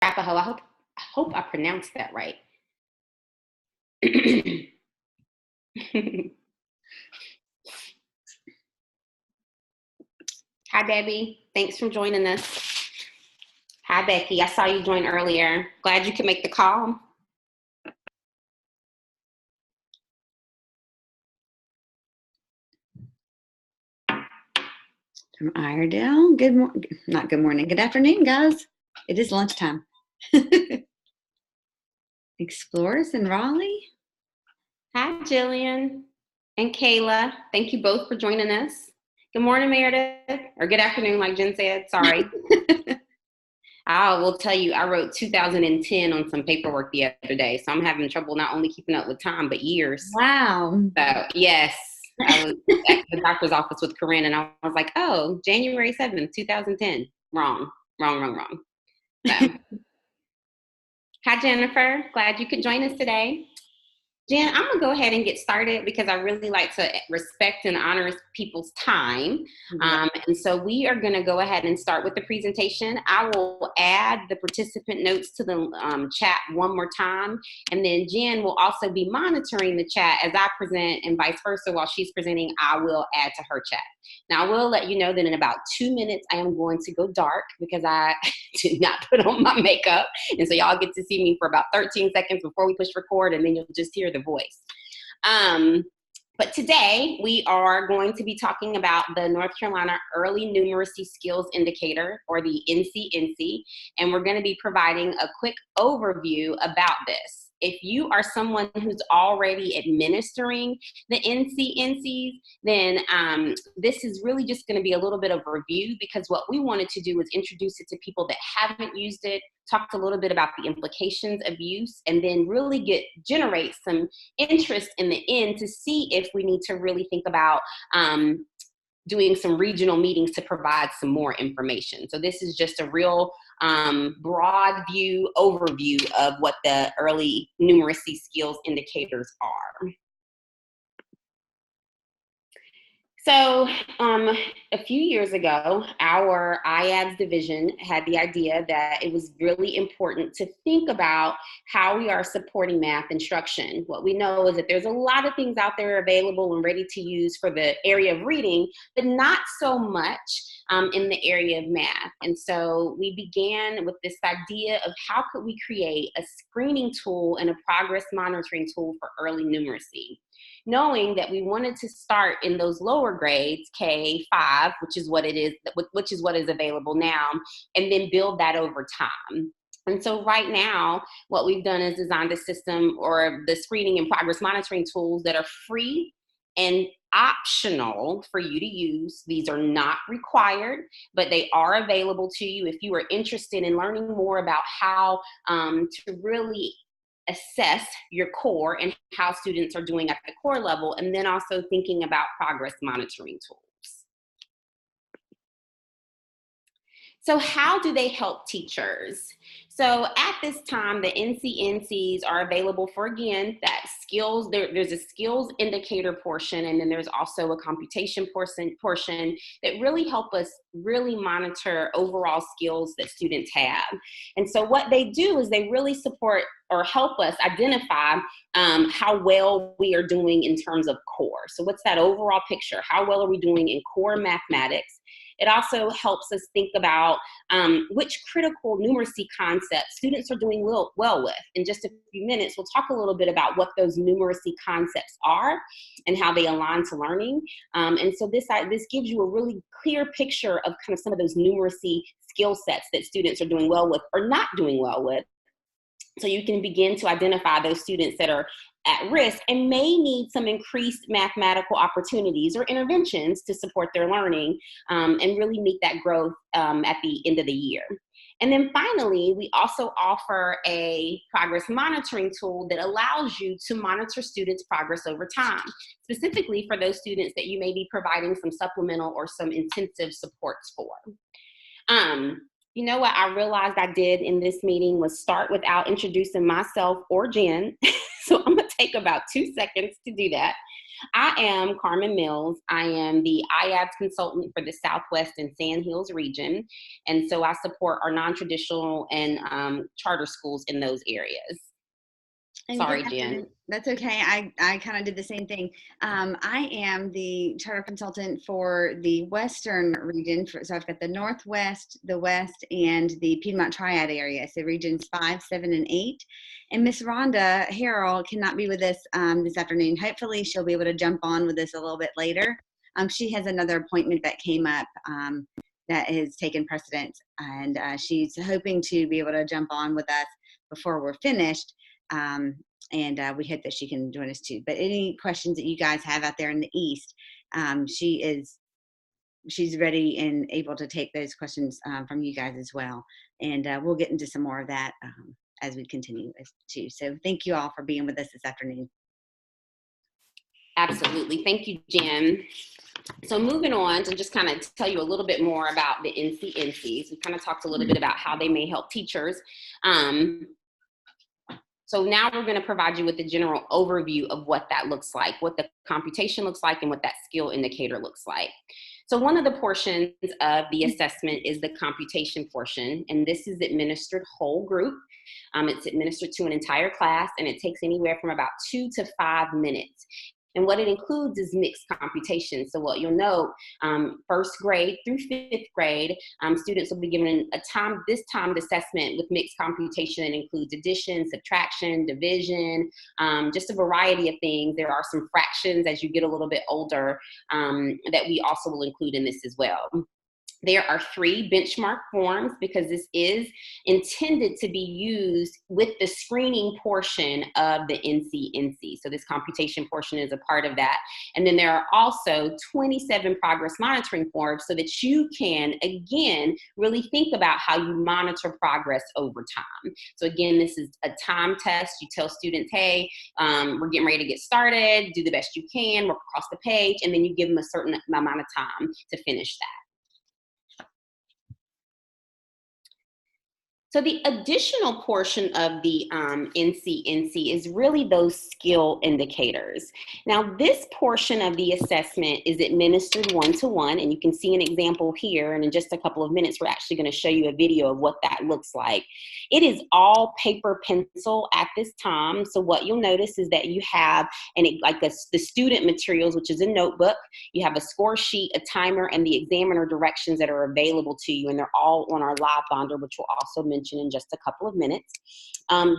Arapaho. I hope I pronounced that right. Hi, Debbie. Thanks for joining us. Hi, Becky. I saw you join earlier. Glad you could make the call. From Iredell. Good morning. Not good morning. Good afternoon, guys. It is lunchtime. Explorers in Raleigh. Hi, Jillian and Kayla. Thank you both for joining us. Good morning, Meredith. Or good afternoon, like Jen said. Sorry. I will tell you, I wrote 2010 on some paperwork the other day, so I'm having trouble not only keeping up with time, but years. Wow. So, yes, I was at the doctor's office with Corinne, and I was like, oh, January 7th, 2010. Wrong. So. Hi, Jennifer. Glad you could join us today. Jen, I'm going to go ahead and get started because I really like to respect and honor people's time. And so we are going to go ahead and start with the presentation. I will add the participant notes to the chat one more time. And then Jen will also be monitoring the chat as I present, and vice versa. While she's presenting, I will add to her chat. Now, I will let you know that in about 2 minutes, I am going to go dark because I did not put on my makeup. And so y'all get to see me for about 13 seconds before we push record, and then you'll just hear the voice. But today we are going to be talking about the North Carolina Early Numeracy Skills Indicator, or the NC ENSI, and we're going to be providing a quick overview about this. If you are someone who's already administering the NC ENSIs, then this is really just going to be a little bit of a review, because what we wanted to do was introduce it to people that haven't used it, talked a little bit about the implications of use, and then really generate some interest in the end to see if we need to really think about doing some regional meetings to provide some more information. So this is just a real broad view overview of what the early numeracy skills indicators are. So a few years ago, our IABS division had the idea that it was really important to think about how we are supporting math instruction. What we know is that there's a lot of things out there available and ready to use for the area of reading, but not so much in the area of math. And so we began with this idea of how could we create a screening tool and a progress monitoring tool for early numeracy, knowing that we wanted to start in those lower grades, K5, which is what is available now, and then build that over time. And so right now, what we've done is designed a system, or the screening and progress monitoring tools, that are free and optional for you to use. These are not required, but they are available to you if you are interested in learning more about how to really assess your core and how students are doing at the core level, and then also thinking about progress monitoring tools. So how do they help teachers? So at this time, the NC ENSIs are available for, again, that skills. There's a skills indicator portion, and then there's also a computation portion that really help us really monitor overall skills that students have. And so what they do is they really support or help us identify how well we are doing in terms of core. So what's that overall picture? How well are we doing in core mathematics? It also helps us think about which critical numeracy concepts students are doing well with. In just a few minutes, we'll talk a little bit about what those numeracy concepts are and how they align to learning. And so this gives you a really clear picture of kind of some of those numeracy skill sets that students are doing well with or not doing well with. So you can begin to identify those students that are at risk and may need some increased mathematical opportunities or interventions to support their learning and really meet that growth at the end of the year. And then finally, we also offer a progress monitoring tool that allows you to monitor students' progress over time, specifically for those students that you may be providing some supplemental or some intensive supports for. You know what I realized I did in this meeting was start without introducing myself or Jen. So I'm gonna take about 2 seconds to do that. I am Carmen Mills. I am the IABS consultant for the Southwest and Sand Hills region. And so I support our non-traditional and charter schools in those areas. And Sorry, good afternoon. Jen. That's okay. I kind of did the same thing. I am the charter consultant for the Western region. So I've got the Northwest, the West, and the Piedmont Triad area. So regions 5, 7, and 8. And Miss Rhonda Harrell cannot be with us this afternoon. Hopefully she'll be able to jump on with us a little bit later. She has another appointment that came up that has taken precedence. And she's hoping to be able to jump on with us before we're finished. And we hope that she can join us too. But any questions that you guys have out there in the East, she's ready and able to take those questions from you guys as well. And we'll get into some more of that as we continue too. So thank you all for being with us this afternoon. Absolutely. Thank you, Jen. So moving on to just kind of tell you a little bit more about the NC ENSIs. We kind of talked a little bit about how they may help teachers. So now we're going to provide you with a general overview of what that looks like, what the computation looks like, and what that skill indicator looks like. So one of the portions of the assessment is the computation portion, and this is administered whole group. It's administered to an entire class, and it takes anywhere from about 2 to 5 minutes. And what it includes is mixed computation. So what you'll note, first grade through fifth grade, students will be given this timed assessment with mixed computation that includes addition, subtraction, division, just a variety of things. There are some fractions as you get a little bit older that we also will include in this as well. There are 3 benchmark forms because this is intended to be used with the screening portion of the NC ENSI. So this computation portion is a part of that. And then there are also 27 progress monitoring forms so that you can, again, really think about how you monitor progress over time. So again, this is a time test. You tell students, hey, we're getting ready to get started, do the best you can, work across the page, and then you give them a certain amount of time to finish that. So the additional portion of the NC ENSI is really those skill indicators. Now this portion of the assessment is administered one-to-one, and you can see an example here, and in just a couple of minutes we're actually going to show you a video of what that looks like. It is all paper pencil at this time, so what you'll notice is that you have the student materials, which is a notebook, you have a score sheet, a timer, and the examiner directions that are available to you, and they're all on our live binder, which we'll also mention in just a couple of minutes.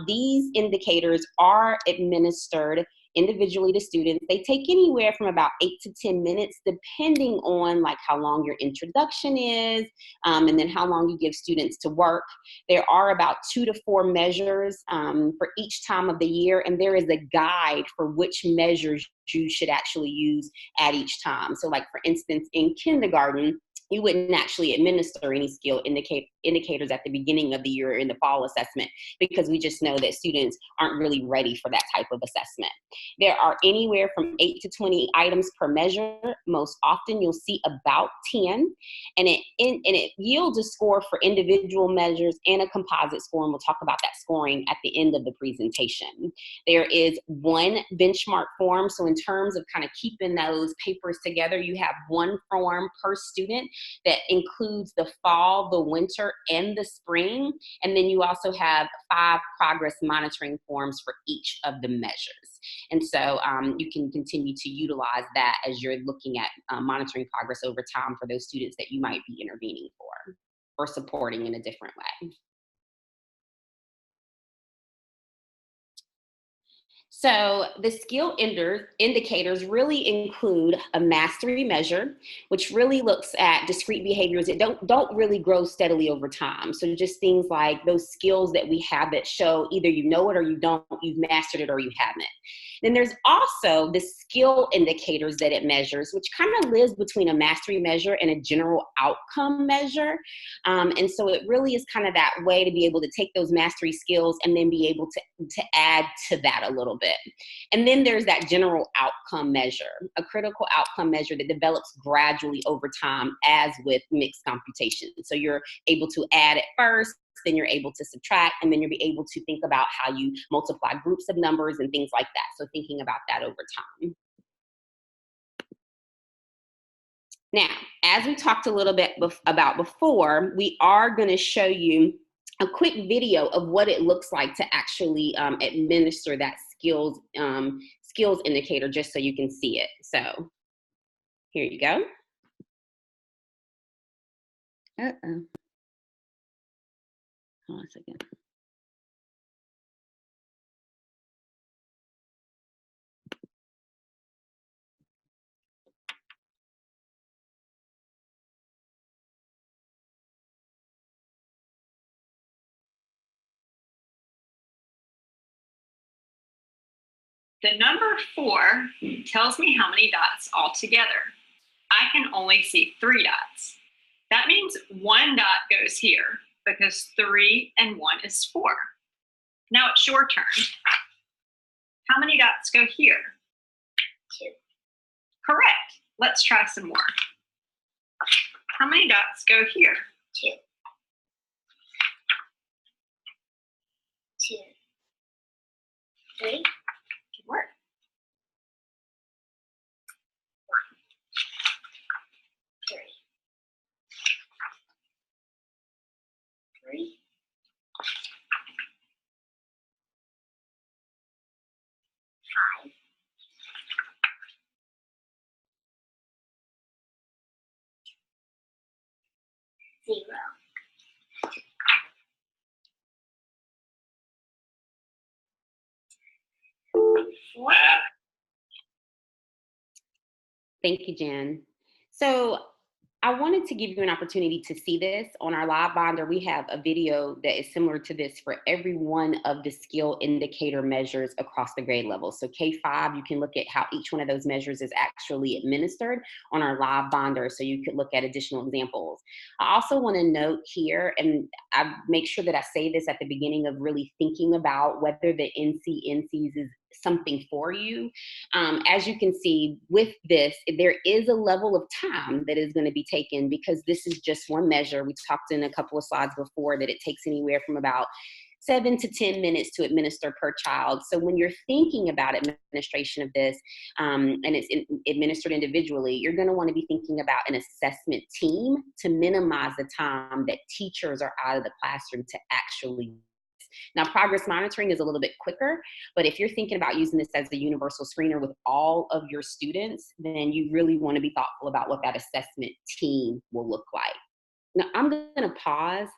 These indicators are administered individually to students. They take anywhere from about 8 to 10 minutes, depending on like how long your introduction is, and then how long you give students to work. There are about 2 to 4 measures for each time of the year, and there is a guide for which measures you should actually use at each time. So like for instance, in kindergarten, you wouldn't actually administer any skill indicators at the beginning of the year in the fall assessment because we just know that students aren't really ready for that type of assessment. There are anywhere from 8 to 20 items per measure. Most often you'll see about 10, and it yields a score for individual measures and a composite score, and we'll talk about that scoring at the end of the presentation. There is 1 benchmark form, so in terms of kind of keeping those papers together, you have 1 form per student that includes the fall, the winter, and the spring. And then you also have 5 progress monitoring forms for each of the measures. And so you can continue to utilize that as you're looking at monitoring progress over time for those students that you might be intervening for or supporting in a different way. So the skill indicators really include a mastery measure, which really looks at discrete behaviors that don't really grow steadily over time. So just things like those skills that we have that show either you know it or you don't, you've mastered it or you haven't. Then there's also the skill indicators that it measures, which kind of lives between a mastery measure and a general outcome measure. And so it really is kind of that way to be able to take those mastery skills and then be able to add to that a little bit. And then there's that general outcome measure, a critical outcome measure that develops gradually over time as with mixed computation. So you're able to add at first, then you're able to subtract, and then you'll be able to think about how you multiply groups of numbers and things like that. So thinking about that over time. Now, as we talked a little bit about before, we are going to show you a quick video of what it looks like to actually administer that skills indicator, just so you can see it. So here you go. Uh-oh. Hold on a second. The number 4 tells me how many dots altogether. I can only see 3 dots. That means 1 dot goes here because 3 and 1 is 4. Now it's your turn. How many dots go here? 2. Correct. Let's try some more. How many dots go here? 2. 2. 3. Good work. 3. 3. 5. 0. What? Thank you, Jen. So I wanted to give you an opportunity to see this. On our live binder, we have a video that is similar to this for every one of the skill indicator measures across the grade level. So K5, you can look at how each one of those measures is actually administered on our live binder, so you could look at additional examples. I also want to note here, and I make sure that I say this at the beginning of really thinking about whether the NC ENSIs is something for you. As you can see with this, there is a level of time that is going to be taken because this is just one measure. We talked in a couple of slides before that it takes anywhere from about 7 to 10 minutes to administer per child. So when you're thinking about administration of this and it's administered individually, you're going to want to be thinking about an assessment team to minimize the time that teachers are out of the classroom to actually. Now, progress monitoring is a little bit quicker, but if you're thinking about using this as a universal screener with all of your students, then you really want to be thoughtful about what that assessment team will look like. Now, I'm going to pause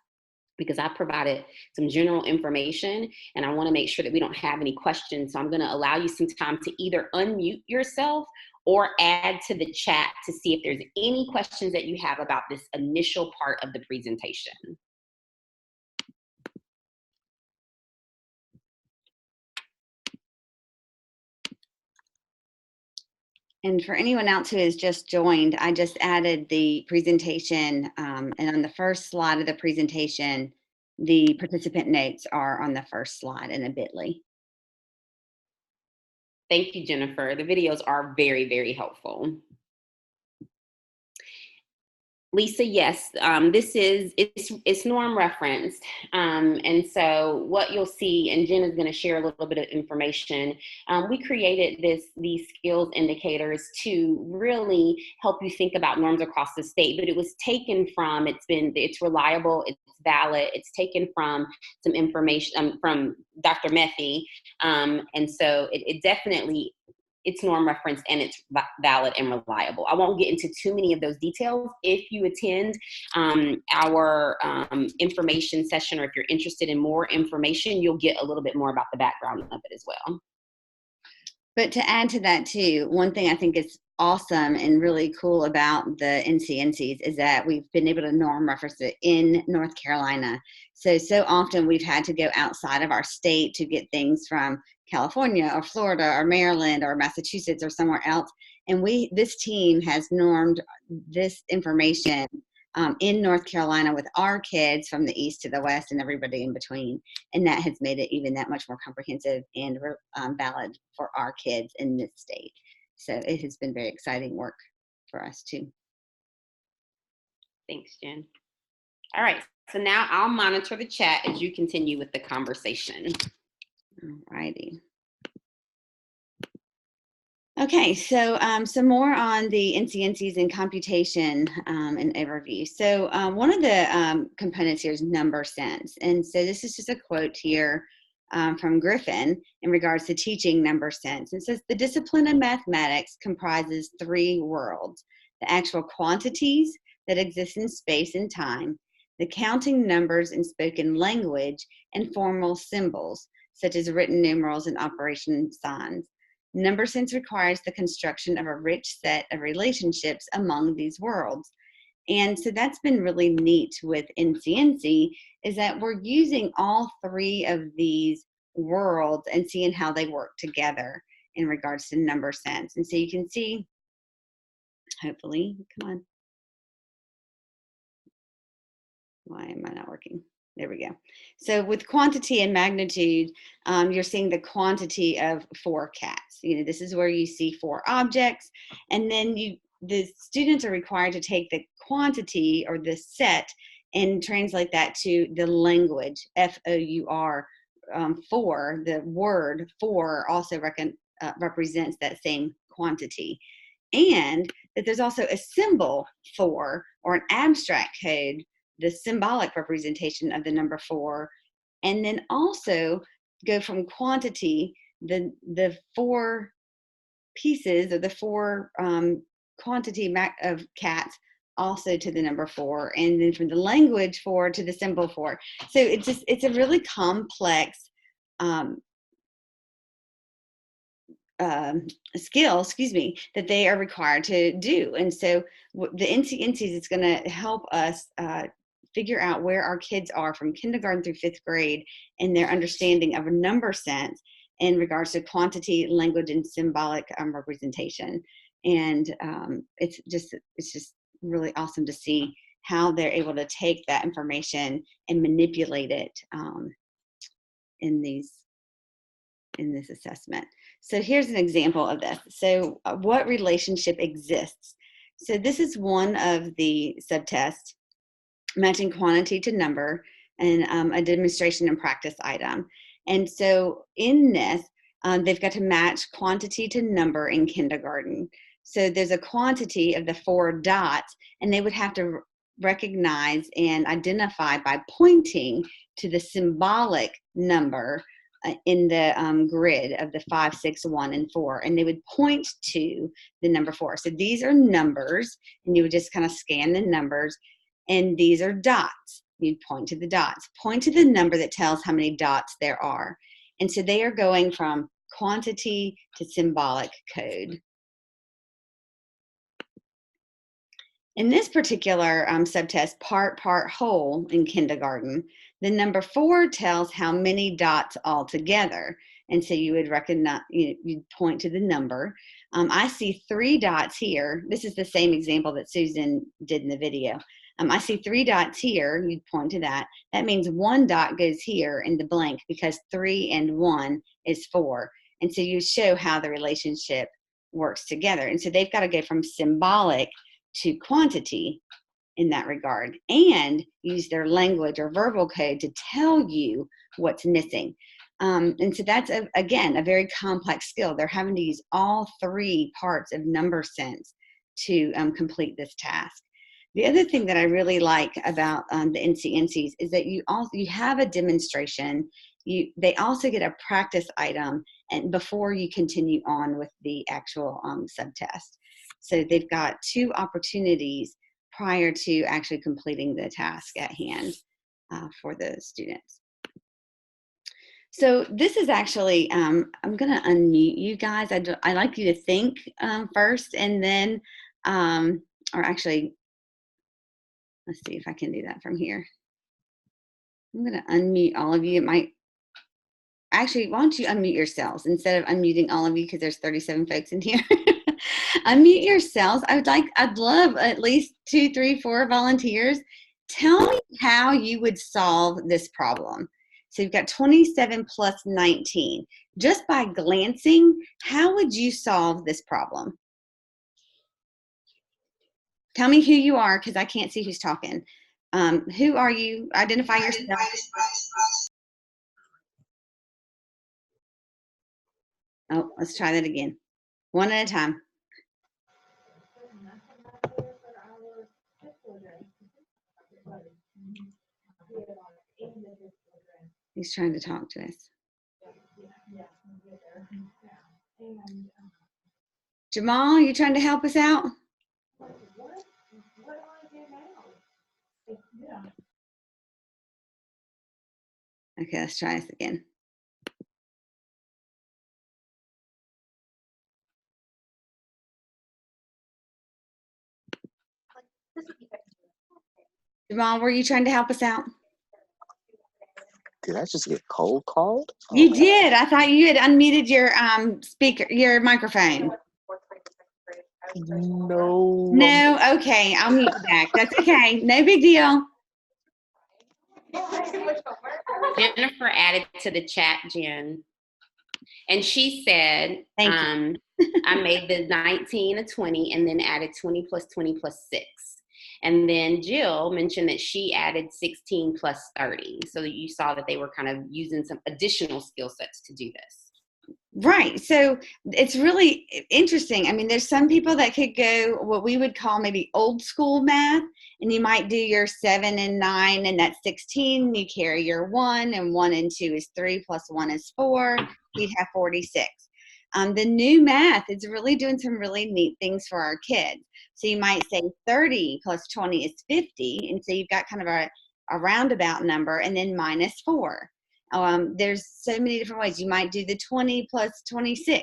because I provided some general information and I want to make sure that we don't have any questions. So I'm going to allow you some time to either unmute yourself or add to the chat to see if there's any questions that you have about this initial part of the presentation. And for anyone else who has just joined, I just added the presentation, and on the first slide of the presentation, the participant notes are on the first slide in a bit.ly. Thank you, Jennifer. The videos are very, very helpful. Lisa, yes, it's norm referenced. And so what you'll see, and Jen is going to share a little bit of information, we created these skills indicators to really help you think about norms across the state, but it was taken from, it's reliable, it's valid, it's taken from some information from Dr. Methy. And so it definitely, it's norm referenced and it's valid and reliable. I won't get into too many of those details. If you attend our information session, or if you're interested in more information, you'll get a little bit more about the background of it as well. But to add to that too, one thing I think is awesome and really cool about the NC ENSIs is that we've been able to norm reference it in North Carolina. So often we've had to go outside of our state to get things from California or Florida or Maryland or Massachusetts or somewhere else. And this team has normed this information in North Carolina with our kids from the east to the west and everybody in between. And that has made it even that much more comprehensive and valid for our kids in this state. So it has been very exciting work for us too. Thanks, Jen. All right, so now I'll monitor the chat as you continue with the conversation. All righty. Okay, so some more on the NC ENSIs and computation and overview. So one of the components here is number sense. And so this is just a quote here from Griffin in regards to teaching number sense. It says, the discipline of mathematics comprises three worlds: the actual quantities that exist in space and time, the counting numbers in spoken language, and formal symbols, such as written numerals and operation signs. Number sense requires the construction of a rich set of relationships among these worlds. And so that's been really neat with NC ENSI, is that we're using all three of these worlds and seeing how they work together in regards to number sense. And so you can see, hopefully, come on. Why am I not working? There we go. So with quantity and magnitude, you're seeing the quantity of 4 cats. You know, this is where you see 4 objects, and then the students are required to take the quantity or the set and translate that to the language, F-O-U-R, for. The word for also represents that same quantity. And that there's also a symbol for, or an abstract code, the symbolic representation of the number 4, and then also go from quantity, the 4 pieces or the 4 quantity of cats, also to the number 4, and then from the language 4 to the symbol 4. So it's a really complex skill, that they are required to do. And so the NC ENSIs is going to help us figure out where our kids are from kindergarten through 5th grade in their understanding of a number sense in regards to quantity, language, and symbolic representation. And it's just really awesome to see how they're able to take that information and manipulate it in this assessment. So here's an example of this. So what relationship exists? So this is one of the subtests, matching quantity to number, and a demonstration and practice item. And so in this, they've got to match quantity to number in kindergarten. So there's a quantity of the 4 dots, and they would have to recognize and identify by pointing to the symbolic number in the grid of the 5, 6, 1, and 4, and they would point to the number 4. So these are numbers, and you would just kind of scan the numbers, and these are dots. You'd point to the dots. Point to the number that tells how many dots there are. And so they are going from quantity to symbolic code. In this particular subtest, part whole in kindergarten, the number 4 tells how many dots altogether. And so you would recognize, you'd point to the number. I see 3 dots here. This is the same example that Susan did in the video. I see 3 dots here. You'd point to that. That means 1 dot goes here in the blank because 3 and 1 is 4. And so you show how the relationship works together. And so they've got to go from symbolic to quantity in that regard, and use their language or verbal code to tell you what's missing. And so that's, again, a very complex skill. They're having to use all 3 parts of number sense to complete this task. The other thing that I really like about the NC ENSIs is that you have a demonstration. They also get a practice item and before you continue on with the actual subtest. So they've got 2 opportunities prior to actually completing the task at hand for the students. So this is actually, I'm going to unmute you guys. I like you to think first, and then, or actually, let's see if I can do that from here. I'm going to unmute all of you. It might, actually, why don't you unmute yourselves instead of unmuting all of you because there's 37 folks in here. Unmute yourselves. I'd love at least 2, 3, 4 volunteers. Tell me how you would solve this problem. So you've got 27 plus 19. Just by glancing, how would you solve this problem? Tell me who you are because I can't see who's talking. Who are you? Identify yourself. Oh, let's try that again. One at a time. He's trying to talk to us. Jamal, you trying to help us out? Okay, let's try this again. Jamal, were you trying to help us out? Did I just get cold called? You did. I thought you had unmuted your speaker, your microphone. No. No, okay, I'll mute you back. That's okay. No big deal. Jennifer added to the chat, Jen, and she said, Thank you. I made the 19 a 20 and then added 20 plus 20 plus 6. And then Jill mentioned that she added 16 plus 30. So that you saw that they were kind of using some additional skill sets to do this. Right. So it's really interesting. I mean, there's some people that could go what we would call maybe old school math, and you might do your 7 and 9, and that's 16. You carry your 1, and 1 and 2 is 3, plus 1 is 4. You'd have 46. The new math is really doing some really neat things for our kids. So you might say 30 plus 20 is 50, and so you've got kind of a roundabout number, and then minus 4. There's so many different ways. You might do the 20 plus 26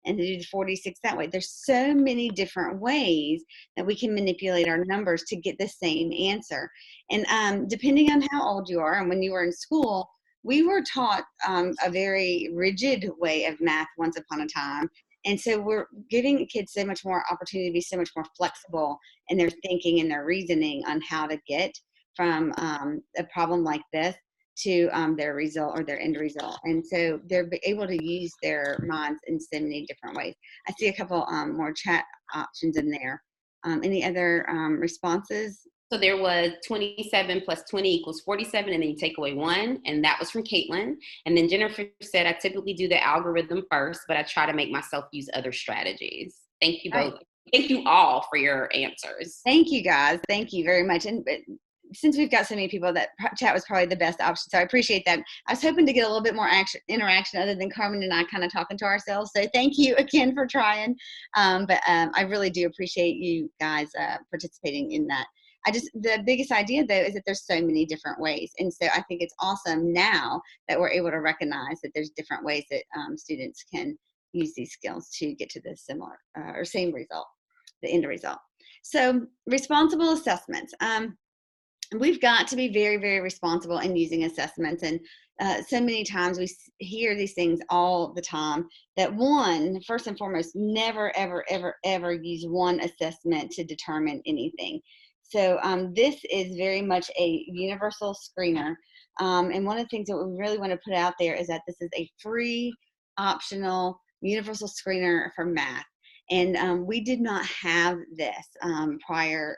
and do the 46 that way. There's so many different ways that we can manipulate our numbers to get the same answer. And depending on how old you are and when you were in school, we were taught a very rigid way of math once upon a time. And so we're giving kids so much more opportunity to be so much more flexible in their thinking and their reasoning on how to get from a problem like this to their result or their end result. And so they're able to use their minds in so many different ways. I see a couple more chat options in there. Any other responses? So there was 27 plus 20 equals 47, and then you take away 1, and that was from Caitlin. And then Jennifer said, I typically do the algorithm first, but I try to make myself use other strategies. Thank you both. Thank you all for your answers. Thank you, guys. Thank you very much. And since we've got so many people, that chat was probably the best option. So I appreciate that. I was hoping to get a little bit more interaction other than Carmen and I kind of talking to ourselves. So thank you again for trying. But I really do appreciate you guys participating in that. The biggest idea though is that there's so many different ways. And so I think it's awesome now that we're able to recognize that there's different ways that students can use these skills to get to the similar or same result, the end result. So responsible assessments. We've got to be very, very responsible in using assessments. And so many times we hear these things all the time that first and foremost, never, ever, ever, ever use one assessment to determine anything. So this is very much a universal screener. And one of the things that we really want to put out there is that this is a free, optional, universal screener for math. And we did not have this prior.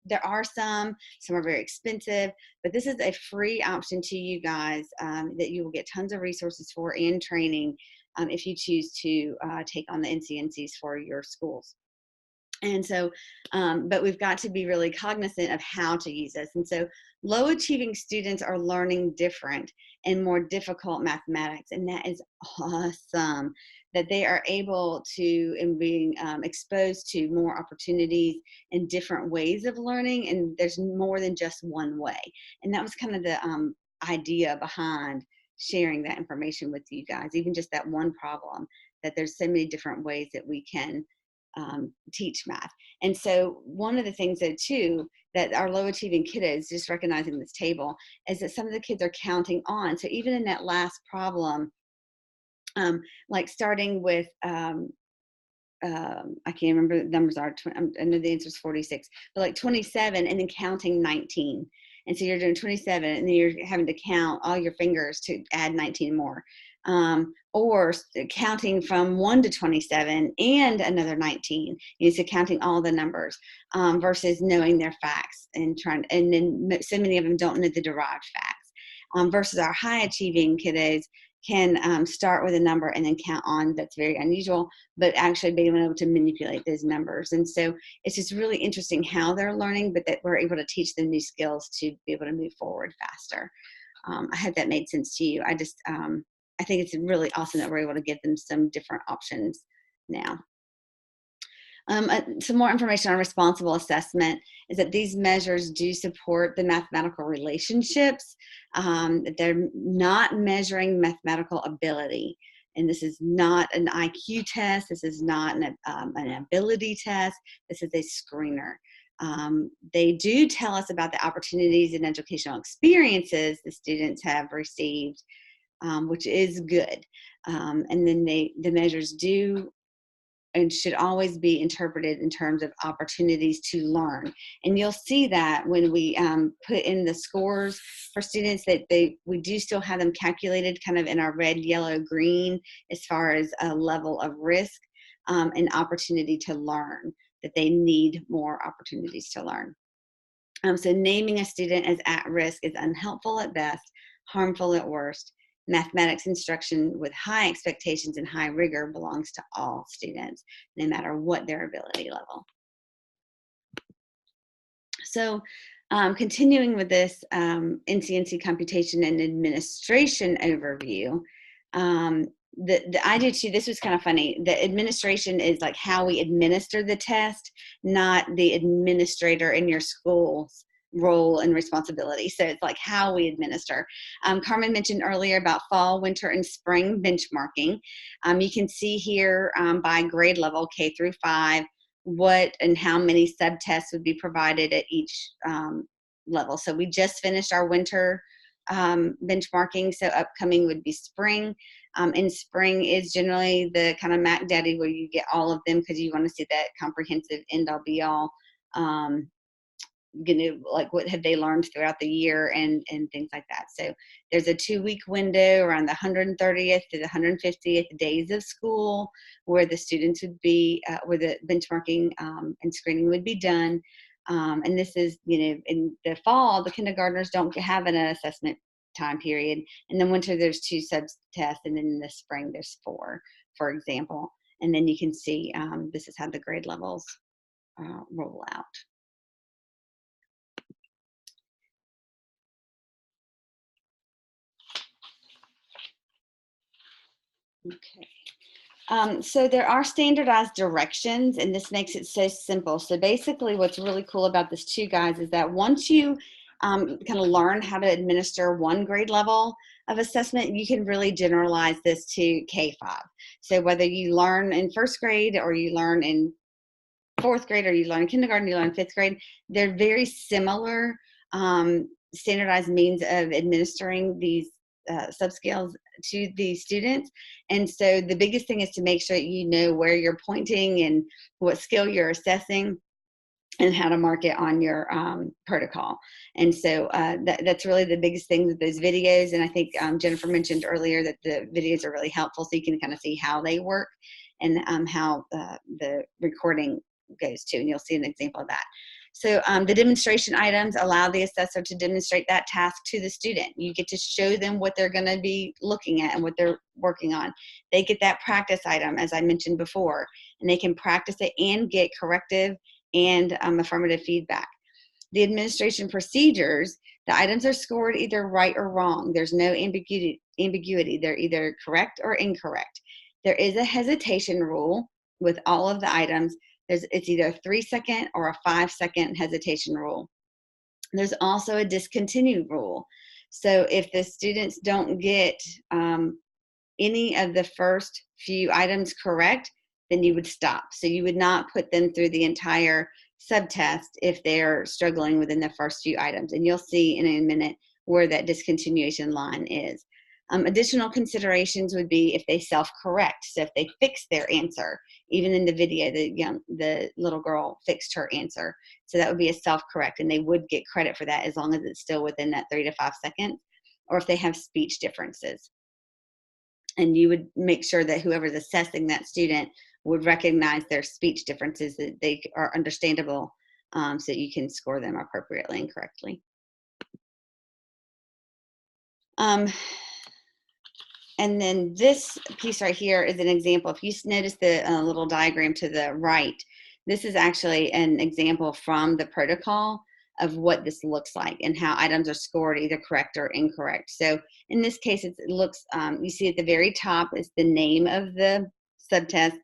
There are some are very expensive, but this is a free option to you guys that you will get tons of resources for and training if you choose to take on the NC ENSIs for your schools. And so, but we've got to be really cognizant of how to use this. And so low achieving students are learning different and more difficult mathematics. And that is awesome that they are able to and being exposed to more opportunities and different ways of learning. And there's more than just one way. And that was kind of the idea behind sharing that information with you guys, even just that one problem, that there's so many different ways that we can teach math. And so one of the things that too, that our low achieving kiddos, just recognizing this table, is that some of the kids are counting on. So even in that last problem, like starting with, I can't remember the numbers are, I know the answer is 46, but like 27 and then counting 19. And so you're doing 27 and then you're having to count all your fingers to add 19 more. Or counting from 1 to 27 and another 19. So counting all the numbers versus knowing their facts and then so many of them don't know the derived facts. Versus our high achieving kiddos, can start with a number and then count on. That's very unusual, but actually being able to manipulate those numbers. And so it's just really interesting how they're learning, but that we're able to teach them new skills to be able to move forward faster. I hope that made sense to you. I think it's really awesome that we're able to give them some different options now. Some more information on responsible assessment is that these measures do support the mathematical relationships. They're not measuring mathematical ability. And this is not an IQ test. This is not an ability test. This is a screener. They do tell us about the opportunities and educational experiences the students have received, which is good. And then the measures do and should always be interpreted in terms of opportunities to learn. And you'll see that when we put in the scores for students, that we do still have them calculated kind of in our red, yellow, green as far as a level of risk and opportunity to learn, that they need more opportunities to learn. So naming a student as at risk is unhelpful at best, harmful at worst. Mathematics instruction with high expectations and high rigor belongs to all students, no matter what their ability level. So continuing with this NC ENSI computation and administration overview, I do too. This was kind of funny. The administration is like how we administer the test, not the administrator in your school's role and responsibility. So it's like how we administer. Carmen mentioned earlier about fall, winter, and spring benchmarking. You can see here by grade level, K through 5, what and how many subtests would be provided at each level. So we just finished our winter benchmarking, so upcoming would be spring. And spring is generally the kind of Mac Daddy where you get all of them because you want to see that comprehensive end all be all. Like what have they learned throughout the year and things like that. So there's a 2-week window around the 130th to the 150th days of school where the students would be, where the benchmarking and screening would be done. And this is, in the fall, the kindergartners don't have an assessment time period. In the winter, there's 2 sub-tests, and then in the spring, there's 4, for example. And then you can see this is how the grade levels roll out. Okay. So there are standardized directions, and this makes it so simple. So basically what's really cool about this too, guys, is that once you kind of learn how to administer one grade level of assessment, you can really generalize this to K-5. So whether you learn in 1st grade or you learn in 4th grade or you learn in kindergarten, you learn in 5th grade, they're very similar standardized means of administering these subscales to the students. And so the biggest thing is to make sure that you know where you're pointing and what skill you're assessing and how to mark it on your protocol. And so that's really the biggest thing with those videos. And I think Jennifer mentioned earlier that the videos are really helpful so you can kind of see how they work and how the recording goes too. And you'll see an example of that. So the demonstration items allow the assessor to demonstrate that task to the student. You get to show them what they're going to be looking at and what they're working on. They get that practice item, as I mentioned before, and they can practice it and get corrective and affirmative feedback. The administration procedures, the items are scored either right or wrong. There's no ambiguity. They're either correct or incorrect. There is a hesitation rule with all of the items. It's either a 3-second or a 5-second hesitation rule. There's also a discontinue rule. So if the students don't get any of the first few items correct, then you would stop. So you would not put them through the entire subtest if they're struggling within the first few items. And you'll see in a minute where that discontinuation line is. Additional considerations would be if they self-correct. So if they fix their answer, even in the video, the little girl fixed her answer. So that would be a self-correct, and they would get credit for that as long as it's still within that 3 to 5 seconds, or if they have speech differences. And you would make sure that whoever's assessing that student would recognize their speech differences, that they are understandable, so that you can score them appropriately and correctly. And then this piece right here is an example. If you notice the little diagram to the right, this is actually an example from the protocol of what this looks like and how items are scored either correct or incorrect. So in this case, it looks, you see at the very top is the name of the subtest,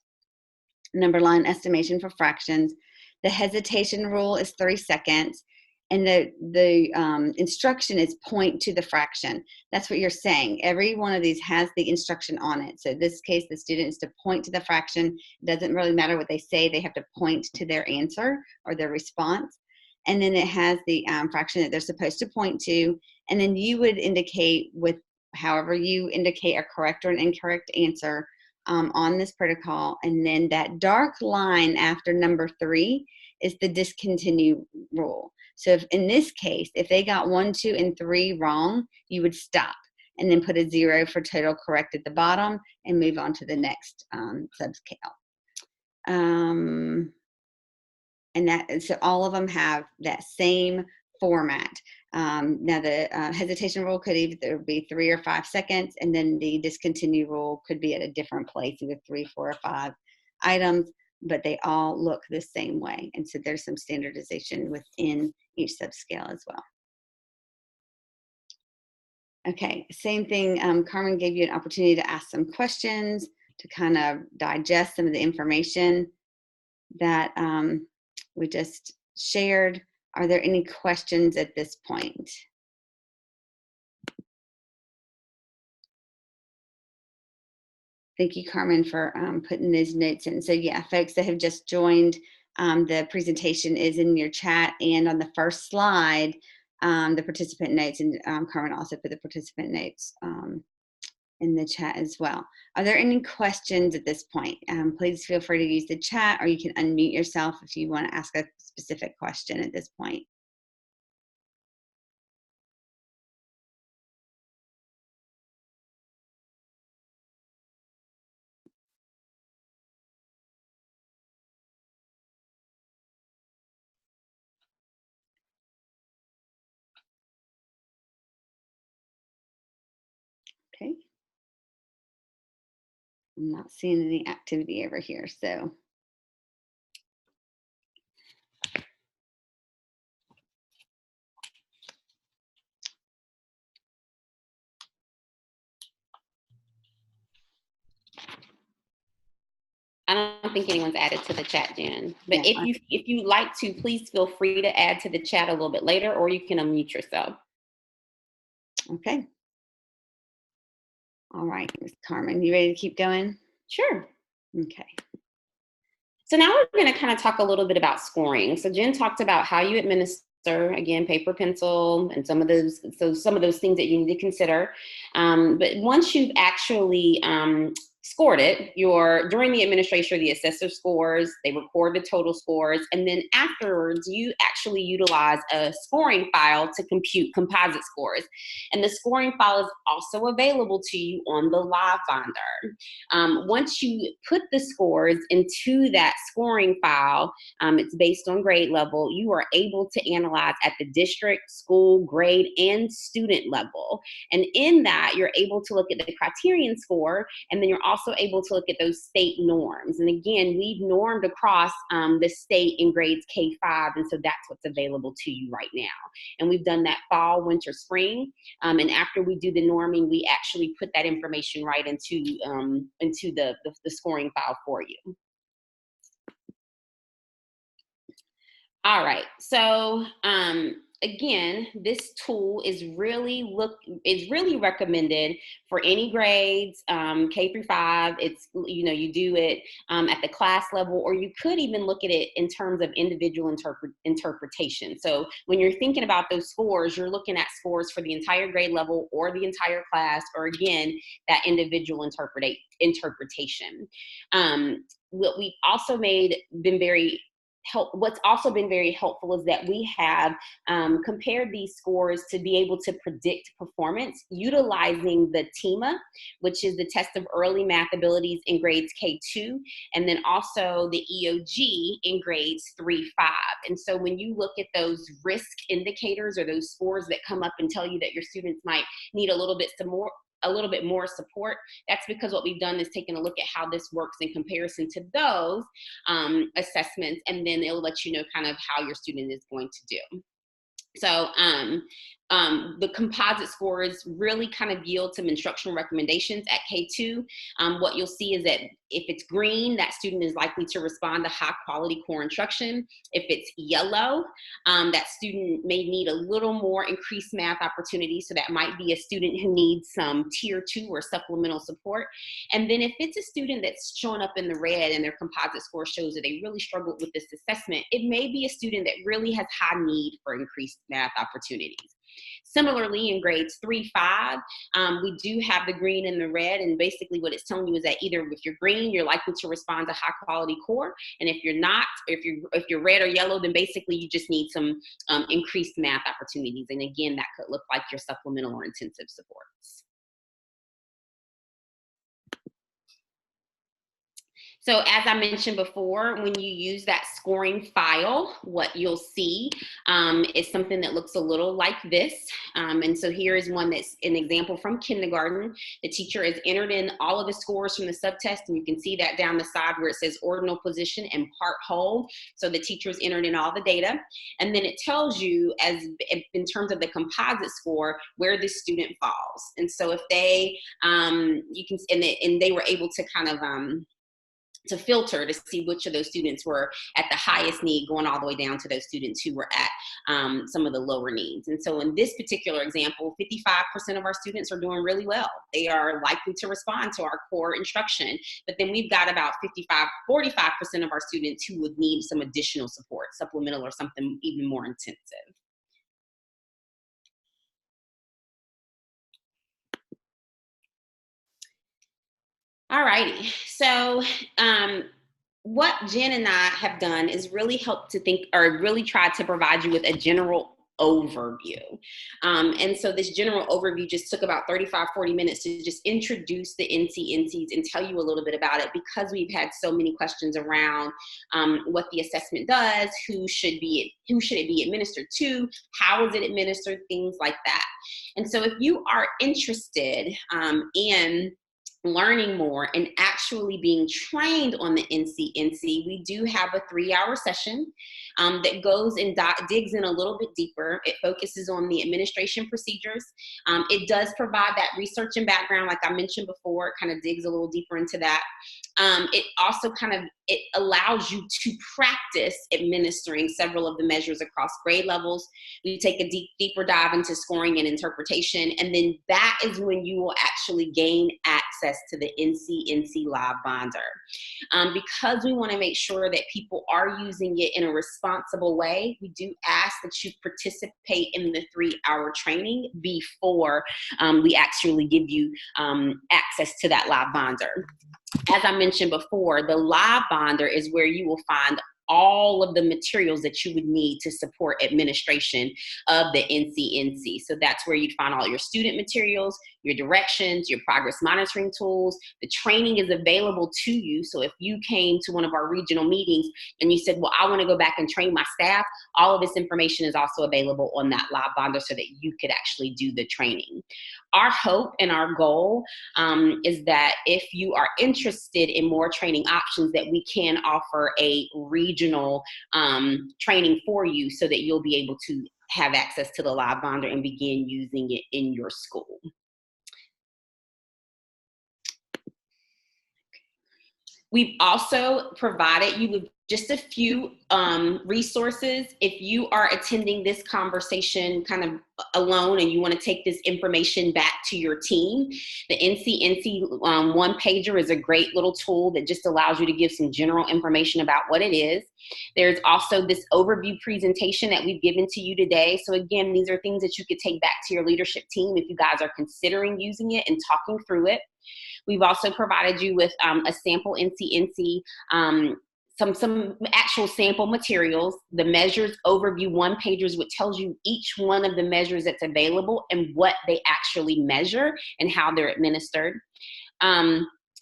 number line estimation for fractions. The hesitation rule is 3 seconds. And the instruction is point to the fraction. That's what you're saying. Every one of these has the instruction on it. So in this case, the student is to point to the fraction. It doesn't really matter what they say. They have to point to their answer or their response. And then it has the fraction that they're supposed to point to. And then you would indicate with however you indicate a correct or an incorrect answer on this protocol. And then that dark line after number 3 is the discontinue rule. So if, in this case, if they got 1, 2, and 3 wrong, you would stop and then put a 0 for total correct at the bottom and move on to the next subscale. And so all of them have that same format. Now the hesitation rule could either be 3 or 5 seconds, and then the discontinue rule could be at a different place, either 3, 4, or 5 items, but they all look the same way. And so there's some standardization within each subscale as well. Okay, same thing. Carmen gave you an opportunity to ask some questions to kind of digest some of the information that we just shared. Are there any questions at this point? Thank you, Carmen, for putting those notes in. So yeah, folks that have just joined, the presentation is in your chat, and on the first slide, the participant notes, and Carmen also put the participant notes in the chat as well. Are there any questions at this point? Please feel free to use the chat, or you can unmute yourself if you want to ask a specific question at this point. Okay. I'm not seeing any activity over here, so. I don't think anyone's added to the chat, Jen. But Yeah, if you like to, please feel free to add to the chat a little bit later, or you can unmute yourself. Okay. All right, Ms. Carmen, you ready to keep going? Sure. Okay. So now we're going to kind of talk a little bit about scoring. So Jen talked about how you administer, again, paper, pencil, and some of those things that you need to consider. But once you've actually scored it, during the administration, the assessor scores, they record the total scores, and then afterwards you actually utilize a scoring file to compute composite scores. And the scoring file is also available to you on the Live Binder. Once you put the scores into that scoring file, it's based on grade level, you are able to analyze at the district, school, grade, and student level. And in that, you're able to look at the criterion score, and then you're also able to look at those state norms. And again, we've normed across the state in grades K-5, and so that's what's available to you right now. And we've done that fall, winter, spring. And after we do the norming, we actually put that information right into the scoring file for you. All right, so again, this tool is really recommended for any grades, K through 5. It's, you do it at the class level, or you could even look at it in terms of individual interpretation. So when you're thinking about those scores, you're looking at scores for the entire grade level or the entire class, or again, that individual interpretation. What we've also what's also been very helpful is that we have compared these scores to be able to predict performance utilizing the TEMA, which is the test of early math abilities in grades K2, and then also the EOG in grades 3-5. And so when you look at those risk indicators or those scores that come up and tell you that your students might need a little bit a little bit more support. That's because what we've done is taken a look at how this works in comparison to those assessments, and then it'll let you know kind of how your student is going to do. So the composite scores really kind of yield some instructional recommendations at K2. What you'll see is that if it's green, that student is likely to respond to high quality core instruction. If it's yellow, that student may need a little more increased math opportunity. So that might be a student who needs some tier 2 or supplemental support. And then if it's a student that's showing up in the red and their composite score shows that they really struggled with this assessment, it may be a student that really has high need for increased math opportunities. Similarly, in grades 3-5, we do have the green and the red, and basically what it's telling you is that either if you're green, you're likely to respond to high quality core, and if you're not, if you're red or yellow, then basically you just need some increased math opportunities. And again, that could look like your supplemental or intensive supports. So as I mentioned before, when you use that scoring file, what you'll see is something that looks a little like this. And so here is one that's an example from kindergarten. The teacher has entered in all of the scores from the subtest, and you can see that down the side where it says ordinal position and part whole. So the teacher's entered in all the data. And then it tells you, as in terms of the composite score, where this student falls. And so if they, you can, and they were able to kind of, to filter to see which of those students were at the highest need, going all the way down to those students who were at some of the lower needs. And so in this particular example, 55% of our students are doing really well. They are likely to respond to our core instruction, but then we've got about 45% of our students who would need some additional support, supplemental or something even more intensive. All righty, so what Jen and I have done is really help to think, or really try to provide you with a general overview. And so this general overview just took about 35-40 minutes to just introduce the NC ENSIs and tell you a little bit about it, because we've had so many questions around what the assessment does, who should it be administered to, how is it administered, things like that. And so if you are interested in learning more and actually being trained on the NC ENSI, we do have a 3-hour session that goes and digs in a little bit deeper. It focuses on the administration procedures. It does provide that research and background, like I mentioned before. It kind of digs a little deeper into that. It also it allows you to practice administering several of the measures across grade levels. We take a deeper dive into scoring and interpretation, and then that is when you will actually gain access to the NC ENSI Live Binder. Because we want to make sure that people are using it in a responsible way, we do ask that you participate in the 3-hour training before we actually give you access to that Live Binder. As I mentioned before, the Live Binder is where you will find all of the materials that you would need to support administration of the NC ENSI. So that's where you'd find all your student materials, your directions, your progress monitoring tools. The training is available to you. So if you came to one of our regional meetings and you said, well, I want to go back and train my staff, all of this information is also available on that Live Binder so that you could actually do the training. Our hope and our goal is that if you are interested in more training options, that we can offer a regional training for you so that you'll be able to have access to the Live Binder and begin using it in your school. We've also provided you with just a few resources. If you are attending this conversation kind of alone and you want to take this information back to your team, the NC ENSI one-pager is a great little tool that just allows you to give some general information about what it is. There's also this overview presentation that we've given to you today. So again, these are things that you could take back to your leadership team if you guys are considering using it and talking through it. We've also provided you with a sample NC ENSI, some actual sample materials, the measures overview one-pagers, which tells you each one of the measures that's available and what they actually measure and how they're administered.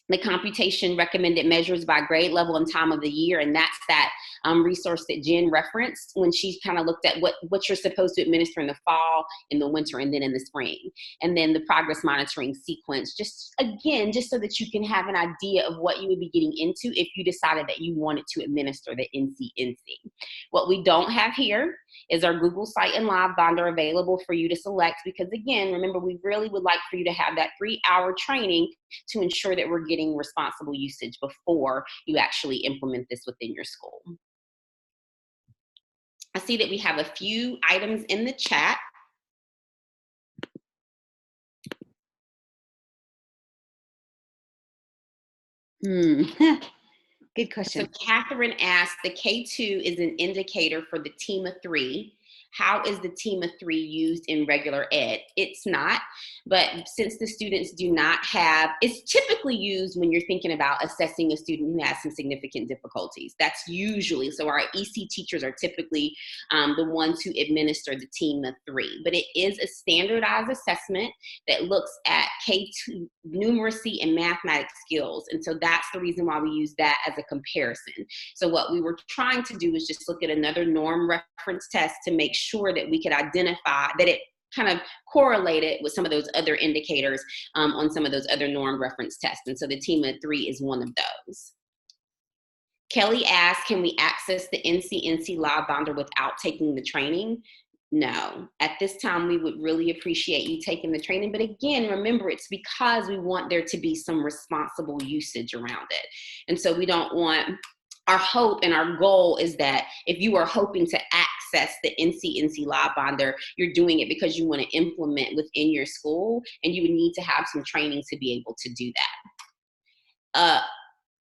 The computation recommended measures by grade level and time of the year, and that's that resource that Jen referenced when she kind of looked at what you're supposed to administer in the fall, in the winter, and then in the spring. And then the progress monitoring sequence, just so that you can have an idea of what you would be getting into if you decided that you wanted to administer the NC ENSI. What we don't have here is our Google Site and Live Binder available for you to select, because again, remember, we really would like for you to have that 3-hour training to ensure that we're getting responsible usage before you actually implement this within your school. I see that we have a few items in the chat. Good question. So Catherine asked, the K2 is an indicator for the team of 3. How is the team of 3 used in regular ed? It's not, but since the students do not have, it's typically used when you're thinking about assessing a student who has some significant difficulties. That's usually, so our EC teachers are typically the ones who administer the team of 3, but it is a standardized assessment that looks at K2 numeracy and mathematics skills. And so that's the reason why we use that as a comparison. So what we were trying to do is just look at another norm reference test to make sure that we could identify that it kind of correlated with some of those other indicators on some of those other norm reference tests. And so the team of 3 is one of those. Kelly asked, can we access the NC ENSI Live Binder without taking the training? No. At this time, we would really appreciate you taking the training. But again, remember, it's because we want there to be some responsible usage around it. And so we don't want, our hope and our goal is that if you are hoping to access the NC ENSI Live Binder, you're doing it because you want to implement within your school, and you would need to have some training to be able to do that.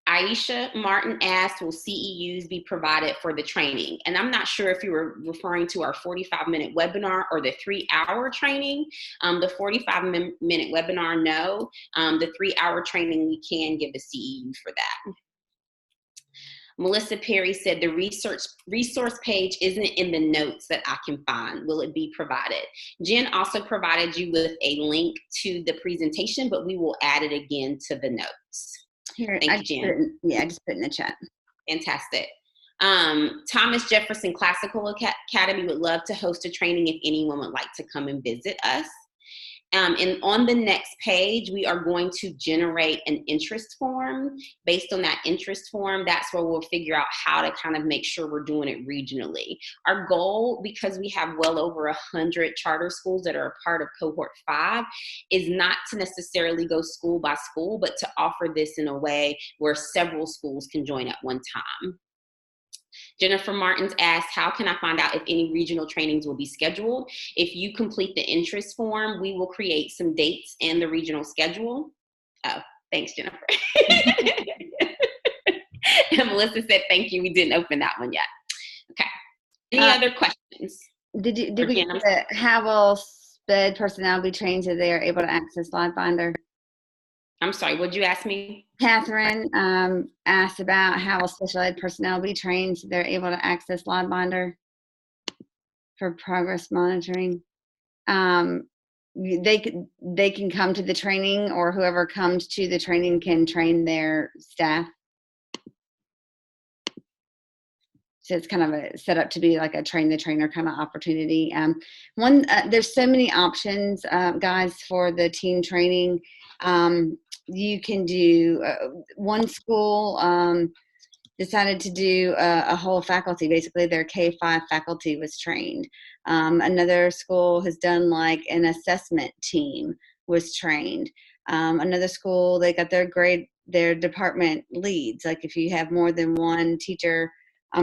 Aisha Martin asked, will CEUs be provided for the training? And I'm not sure if you were referring to our 45-minute webinar or the 3-hour training. The 45-minute webinar, no. The 3-hour training, we can give a CEU for that. Melissa Perry said the resource page isn't in the notes that I can find. Will it be provided? Jen also provided you with a link to the presentation, but we will add it again to the notes. Here, Thank you, Jen. I just put in the chat. Fantastic. Thomas Jefferson Classical Academy would love to host a training if anyone would like to come and visit us. And on the next page, we are going to generate an interest form. Based on that interest form, that's where we'll figure out how to kind of make sure we're doing it regionally. Our goal, because we have well over 100 charter schools that are a part of Cohort 5, is not to necessarily go school by school, but to offer this in a way where several schools can join at one time. Jennifer Martins asked, how can I find out if any regional trainings will be scheduled? If you complete the interest form, we will create some dates in the regional schedule. Oh, thanks, Jennifer. And Melissa said, thank you. We didn't open that one yet. Okay. Any other questions? Did we get how will SPED personnel be trained so they are able to access Live Binder? I'm sorry, what'd you ask me? Catherine asked about how will special ed personnel be trained so they're able to access Live Binder for progress monitoring. They can come to the training, or whoever comes to the training can train their staff. So it's kind of a set up to be like a train the trainer kind of opportunity. There's so many options, guys, for the team training. You can do, one school decided to do a whole faculty, basically their K-5 faculty was trained. Another school has done like an assessment team was trained. Another school, they got their department leads. Like if you have more than one teacher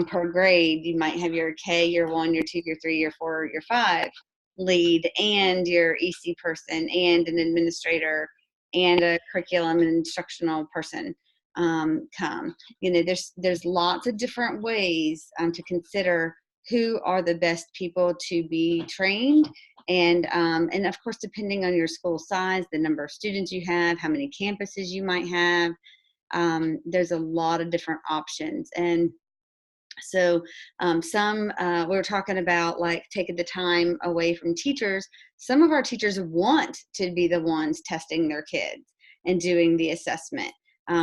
per grade, you might have your K, your 1, your 2, your 3, your 4, your 5 lead, and your EC person, and an administrator, and a curriculum and instructional person come. You know, there's lots of different ways to consider who are the best people to be trained, and of course, depending on your school size, the number of students you have, how many campuses you might have, there's a lot of different options. And so we were talking about like taking the time away from teachers. Some of our teachers want to be the ones testing their kids and doing the assessment.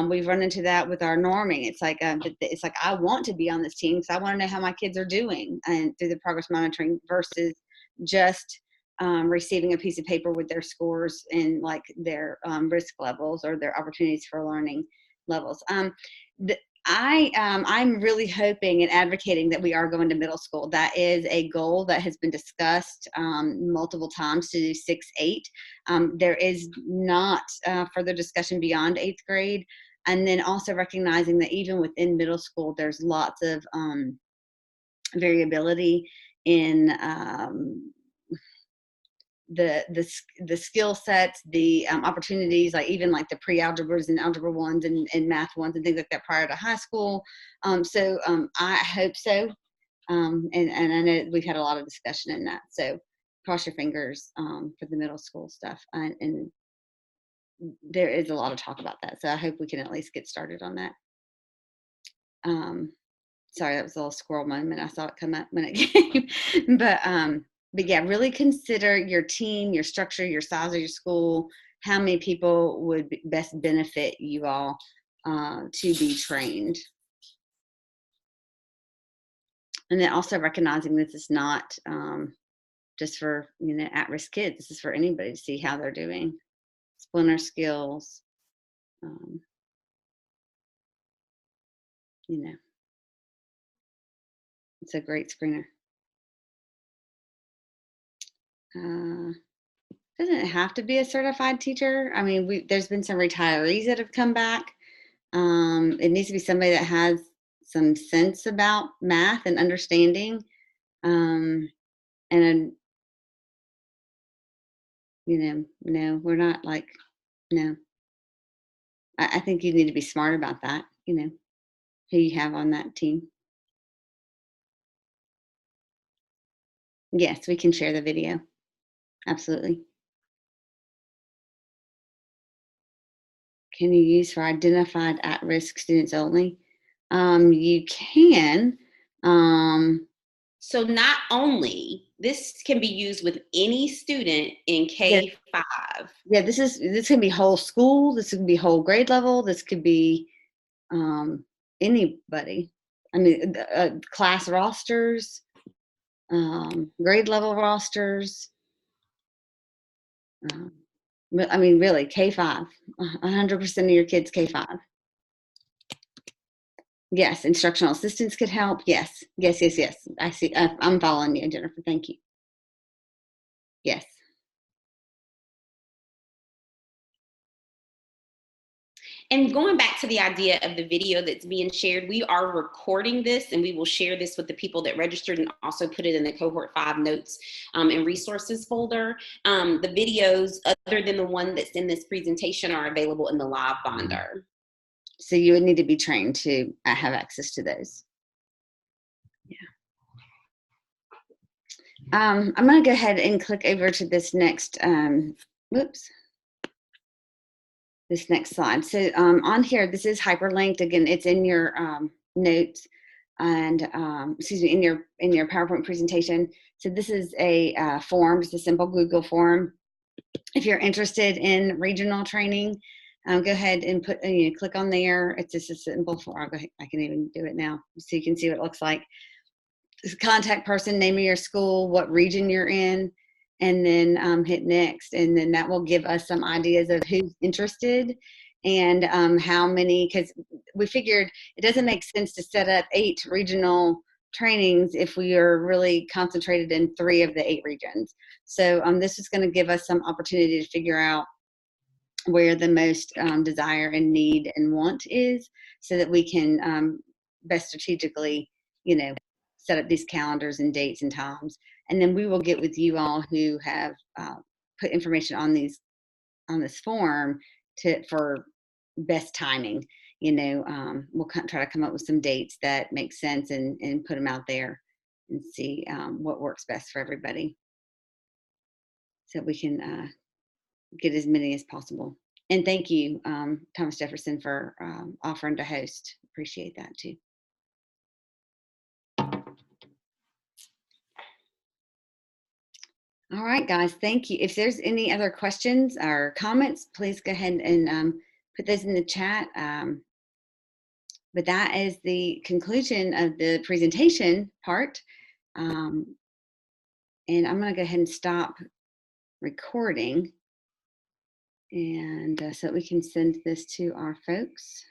We've run into that with our norming. It's like I want to be on this team because I want to know how my kids are doing, and through the progress monitoring versus just receiving a piece of paper with their scores and like their risk levels or their opportunities for learning levels. I'm really hoping and advocating that we are going to middle school. That is a goal that has been discussed multiple times to do 6-8. There is not further discussion beyond 8th grade. And then also recognizing that even within middle school, there's lots of variability in the skill sets, the opportunities, like even like the pre-algebras and algebra ones and math ones and things like that prior to high school. So I hope so. And I know we've had a lot of discussion in that. So cross your fingers for the middle school stuff. And there is a lot of talk about that. So I hope we can at least get started on that. Sorry, that was a little squirrel moment. I saw it come up when it came. But yeah, really consider your team, your structure, your size of your school, how many people would best benefit you all to be trained. And then also recognizing this is not just for, at-risk kids. This is for anybody to see how they're doing. Splinter skills, it's a great screener. Doesn't have to be a certified teacher. I mean, there's been some retirees that have come back. It needs to be somebody that has some sense about math and understanding. And, no, we're not like, no. I think you need to be smart about that, who you have on that team. Yes, we can share the video. Absolutely. Can you use for identified at-risk students only? You can. So not only, this can be used with any student in K-5. Yeah, this can be whole school. This could be whole grade level. This could be anybody. I mean, class rosters, grade level rosters. I mean, really, K-5. 100% of your kids K-5. Yes, instructional assistants could help. Yes. I see. I'm following you, Jennifer. Thank you. Yes. And going back to the idea of the video that's being shared, we are recording this and we will share this with the people that registered and also put it in the Cohort 5 notes and resources folder. The videos, other than the one that's in this presentation, are available in the live binder. So you would need to be trained to have access to those. Yeah. I'm going to go ahead and click over to this next, this next slide. So on here, this is hyperlinked. Again, it's in your notes and, in your PowerPoint presentation. So this is a form, just a simple Google form. If you're interested in regional training, go ahead and click on there. It's just a simple form. I can even do it now so you can see what it looks like. Contact person, name of your school, what region you're in, and then hit next. And then that will give us some ideas of who's interested and how many, because we figured it doesn't make sense to set up 8 regional trainings if we are really concentrated in 3 of the 8 regions. So this is going to give us some opportunity to figure out where the most desire and need and want is, so that we can best strategically, set up these calendars and dates and times. And then we will get with you all who have put information on this form for best timing. We'll try to come up with some dates that make sense and put them out there and see what works best for everybody, so we can get as many as possible. And thank you, Thomas Jefferson, for offering to host. Appreciate that too. All right, guys, thank you. If there's any other questions or comments, please go ahead and put those in the chat. But that is the conclusion of the presentation part. And I'm going to go ahead and stop recording, and so that we can send this to our folks.